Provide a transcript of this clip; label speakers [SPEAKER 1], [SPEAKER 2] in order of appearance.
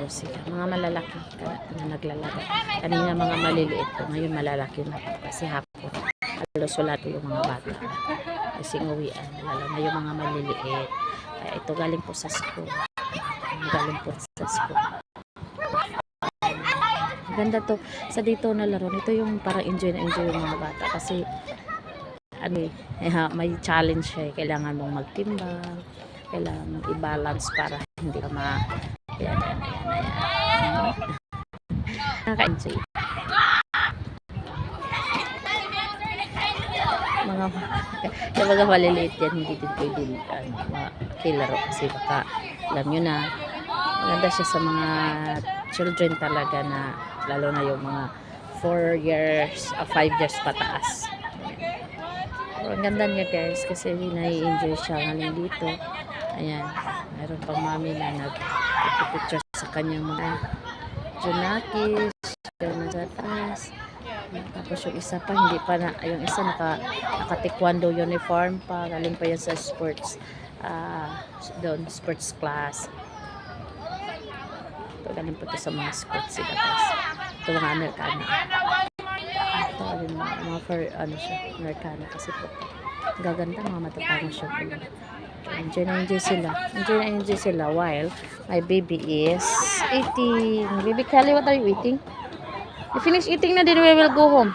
[SPEAKER 1] po sila. Mga malalaki na naglalaro. Kanina mga maliliit po. Ngayon malalaki na po. Kasi hapon. Halos wala po yung mga bata. Kasi uwian. Lalo na yung mga maliliit. Kaya ito galing po sa school. Galing po sa school. Ganda to. Sa dito na laro. Ito yung para enjoy na enjoy yung mga bata. Kasi may challenge siya. Kailangan mong magtimbang. Kailangan mong i-balance para hindi ka ayan. Nakaka-enjoy. Yung mga maliliit yan, hindi din pwede makilaro kasi baka alam nyo na maganda siya sa mga children talaga na lalo na yung mga 4 years, 5 years pataas. Pero ang ganda niya guys kasi nai-enjoy siya ngayon dito. Ayan, mayroon pang mami na nag-picture sa kanyang mga Junakis, yung nasa taas. Tapos yung isa pa, hindi pa na, yung isa naka-taekwondo uniform pa, galing pa yan sa sports, doon, sports class. Ito, galing po ito sa mga sports sila guys. Ito mga Amerikano. Ito, mga for, siya, Amerikano kasi po. Gaganda, mga matatangos siya po. Enjoy na enjoy sila. Enjoy na enjoy sila while my baby is eating. Baby Kelly, what are you eating? You finish eating na, then we will go home.